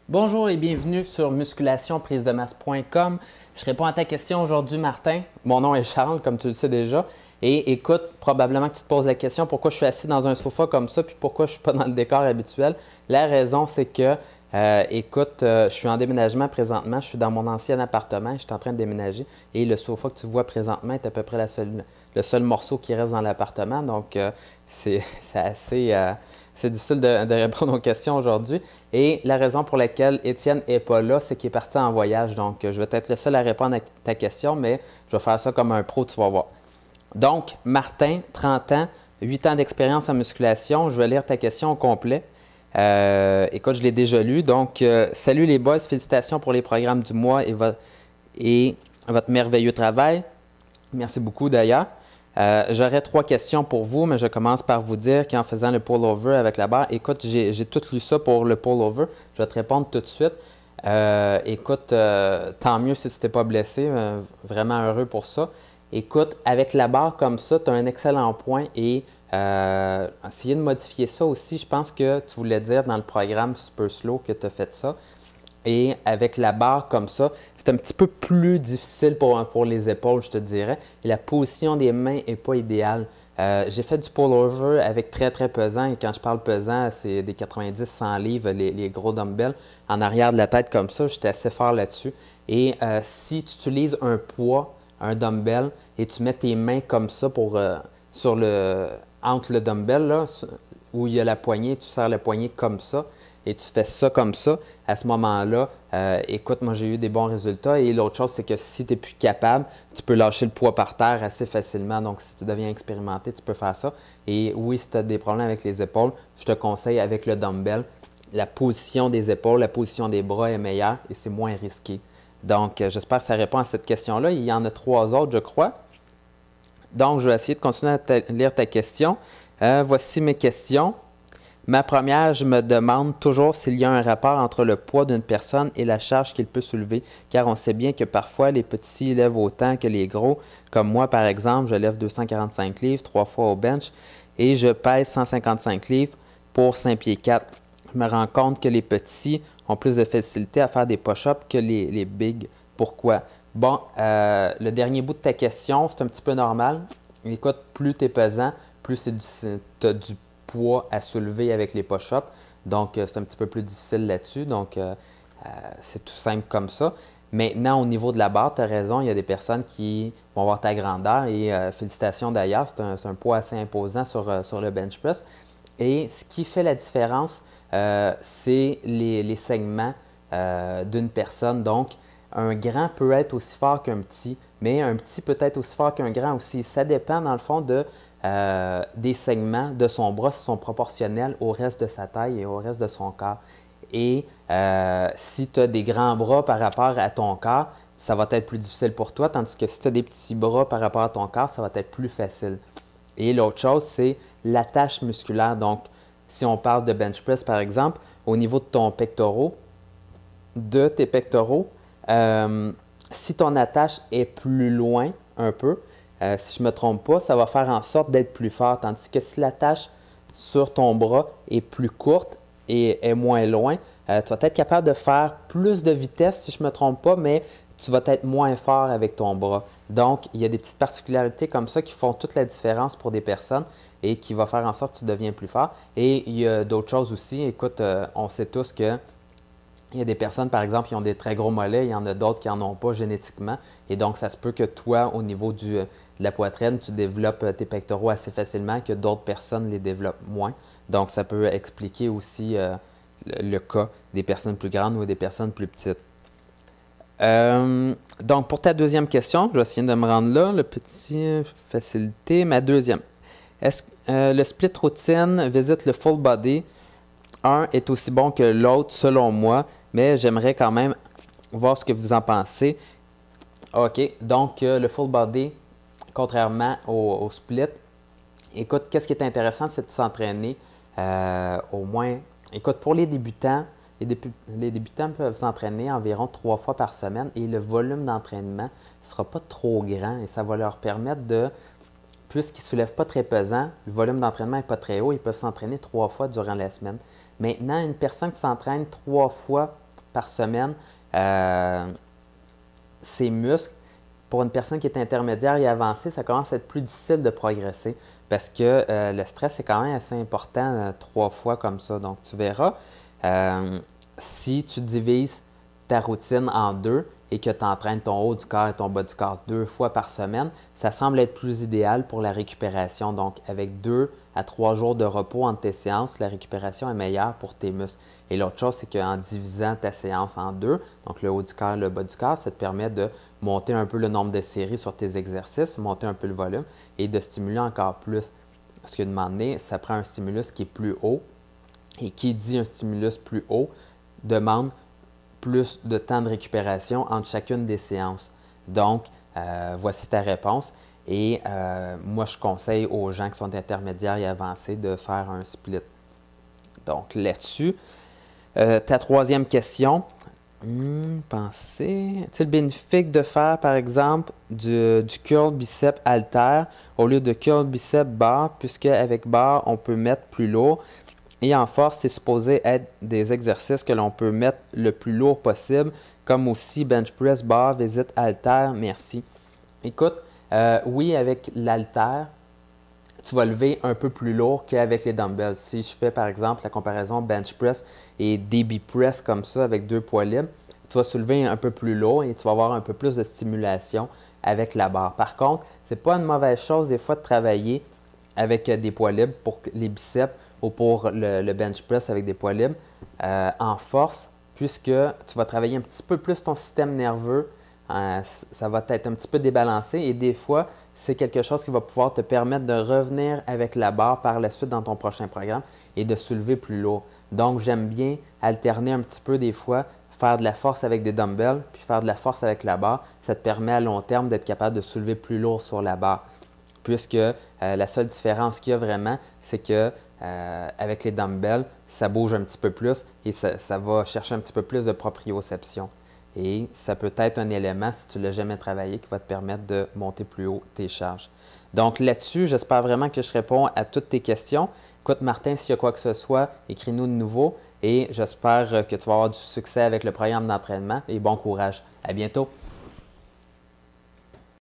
Bonjour et bienvenue sur musculationprisedemasse.com. Je réponds à ta question aujourd'hui, Martin. Mon nom est Charles, comme tu le sais déjà. Et écoute, probablement que tu te poses la question pourquoi je suis assis dans un sofa comme ça, puis pourquoi je ne suis pas dans le décor habituel. La raison, c'est que, je suis en déménagement présentement. Je suis dans mon ancien appartement. Je suis en train de déménager. Et le sofa que tu vois présentement est à peu près le seul morceau qui reste dans l'appartement. Donc, c'est assez. C'est difficile de répondre aux questions aujourd'hui. Et la raison pour laquelle Étienne n'est pas là, c'est qu'il est parti en voyage. Donc, je vais être le seul à répondre à ta question, mais je vais faire ça comme un pro, tu vas voir. Donc, Martin, 30 ans, 8 ans d'expérience en musculation. Je vais lire ta question au complet. Écoute, je l'ai déjà lu. Donc, salut les boys, félicitations pour les programmes du mois et votre merveilleux travail. Merci beaucoup d'ailleurs. J'aurais 3 questions pour vous, mais je commence par vous dire qu'en faisant le pull-over avec la barre, écoute, j'ai tout lu ça pour le pull-over. Je vais te répondre tout de suite. Tant mieux si tu t'es pas blessé. Vraiment heureux pour ça. Écoute, avec la barre comme ça, tu as un excellent point et essayer de modifier ça aussi. Je pense que tu voulais dire dans le programme Super Slow que tu as fait ça. Et avec la barre comme ça, c'est un petit peu plus difficile pour les épaules, je te dirais. Et la position des mains n'est pas idéale. J'ai fait du pull-over avec très, très pesant. Et quand je parle pesant, c'est des 90-100 livres, les gros dumbbells. En arrière de la tête comme ça, j'étais assez fort là-dessus. Et si tu utilises un poids, un dumbbell, et tu mets tes mains comme ça entre le dumbbell, là, où il y a la poignée, tu serres la poignée comme ça, et tu fais ça comme ça, à ce moment-là, écoute, moi j'ai eu des bons résultats. Et l'autre chose, c'est que si tu n'es plus capable, tu peux lâcher le poids par terre assez facilement. Donc, si tu deviens expérimenté, tu peux faire ça. Et oui, si tu as des problèmes avec les épaules, je te conseille avec le dumbbell, la position des épaules, la position des bras est meilleure et c'est moins risqué. Donc, j'espère que ça répond à cette question-là. Il y en a 3 autres, je crois. Donc, je vais essayer de continuer à lire ta question. Voici mes questions. Ma première, je me demande toujours s'il y a un rapport entre le poids d'une personne et la charge qu'il peut soulever, car on sait bien que parfois les petits lèvent autant que les gros. Comme moi, par exemple, je lève 245 livres 3 fois au bench et je pèse 155 livres pour 5 pieds 4. Je me rends compte que les petits ont plus de facilité à faire des push-ups que les bigs. Pourquoi? Bon, le dernier bout de ta question, c'est un petit peu normal. Écoute, plus tu es pesant, plus tu as du poids à soulever avec les push-ups. Donc, c'est un petit peu plus difficile là-dessus. Donc, c'est tout simple comme ça. Maintenant, au niveau de la barre, tu as raison, il y a des personnes qui vont avoir ta grandeur et félicitations d'ailleurs, c'est un poids assez imposant sur le bench press. Et ce qui fait la différence, c'est les segments d'une personne. Donc, un grand peut être aussi fort qu'un petit, mais un petit peut être aussi fort qu'un grand aussi. Ça dépend, dans le fond, des segments de son bras qui sont proportionnels au reste de sa taille et au reste de son corps. Et si tu as des grands bras par rapport à ton corps, ça va être plus difficile pour toi, tandis que si tu as des petits bras par rapport à ton corps, ça va être plus facile. Et l'autre chose, c'est l'attache musculaire. Donc, si on parle de bench press, par exemple, au niveau de tes pectoraux, si ton attache est plus loin un peu, si je ne me trompe pas, ça va faire en sorte d'être plus fort. Tandis que si l'attache sur ton bras est plus courte et est moins loin, tu vas être capable de faire plus de vitesse, si je ne me trompe pas, mais tu vas être moins fort avec ton bras. Donc, il y a des petites particularités comme ça qui font toute la différence pour des personnes et qui vont faire en sorte que tu deviens plus fort. Et il y a d'autres choses aussi. Écoute, on sait tous que il y a des personnes, par exemple, qui ont des très gros mollets, il y en a d'autres qui n'en ont pas génétiquement. Et donc, ça se peut que toi, au niveau de la poitrine, tu développes tes pectoraux assez facilement, que d'autres personnes les développent moins. Donc, ça peut expliquer aussi le cas des personnes plus grandes ou des personnes plus petites. Donc, pour ta deuxième question, je vais essayer de me rendre là, le petit facilité. Ma deuxième. Est-ce que le split routine visite le full body? Un est aussi bon que l'autre, selon moi, mais j'aimerais quand même voir ce que vous en pensez. OK, donc le full body, contrairement au split, écoute, qu'est-ce qui est intéressant, c'est de s'entraîner au moins. Écoute, pour les débutants, les débutants peuvent s'entraîner environ 3 fois par semaine et le volume d'entraînement ne sera pas trop grand et ça va leur permettre de, puisqu'ils ne soulèvent pas très pesant, le volume d'entraînement n'est pas très haut, ils peuvent s'entraîner 3 fois durant la semaine. Maintenant, une personne qui s'entraîne 3 fois par semaine, ces muscles, pour une personne qui est intermédiaire et avancée, ça commence à être plus difficile de progresser parce que le stress est quand même assez important 3 fois comme ça. Donc, tu verras, si tu divises ta routine en 2 et que tu entraînes ton haut du corps et ton bas du corps 2 fois par semaine, ça semble être plus idéal pour la récupération. Donc, avec 2 à 3 jours de repos entre tes séances, la récupération est meilleure pour tes muscles. Et l'autre chose, c'est qu'en divisant ta séance en 2, donc le haut du corps et le bas du corps, ça te permet de monter un peu le nombre de séries sur tes exercices, monter un peu le volume et de stimuler encore plus. Parce qu'à un moment donné, ça prend un stimulus qui est plus haut. Et qui dit un stimulus plus haut demande plus de temps de récupération entre chacune des séances. Donc, voici ta réponse. Et moi, je conseille aux gens qui sont intermédiaires et avancés de faire un split. Donc, là-dessus, ta troisième question, pensez, est-il bénéfique de faire, par exemple, du curl bicep halter au lieu de curl bicep bar, puisque avec bar, on peut mettre plus lourd. Et en force, c'est supposé être des exercices que l'on peut mettre le plus lourd possible, comme aussi bench press, bar, visite, halter, merci. Écoute, oui, avec l'halter, tu vas lever un peu plus lourd qu'avec les dumbbells. Si je fais par exemple la comparaison bench press et DB press comme ça avec 2 poids libres, tu vas soulever un peu plus lourd et tu vas avoir un peu plus de stimulation avec la barre. Par contre, ce n'est pas une mauvaise chose des fois de travailler avec des poids libres pour les biceps ou pour le bench press avec des poids libres en force, puisque tu vas travailler un petit peu plus ton système nerveux. Ça va être un petit peu débalancé et des fois, c'est quelque chose qui va pouvoir te permettre de revenir avec la barre par la suite dans ton prochain programme et de soulever plus lourd. Donc, j'aime bien alterner un petit peu des fois, faire de la force avec des dumbbells puis faire de la force avec la barre. Ça te permet à long terme d'être capable de soulever plus lourd sur la barre. Puisque la seule différence qu'il y a vraiment, c'est que avec les dumbbells, ça bouge un petit peu plus et ça va chercher un petit peu plus de proprioception. Et ça peut être un élément, si tu ne l'as jamais travaillé, qui va te permettre de monter plus haut tes charges. Donc là-dessus, j'espère vraiment que je réponds à toutes tes questions. Écoute, Martin, s'il y a quoi que ce soit, écris-nous de nouveau et j'espère que tu vas avoir du succès avec le programme d'entraînement et bon courage. À bientôt!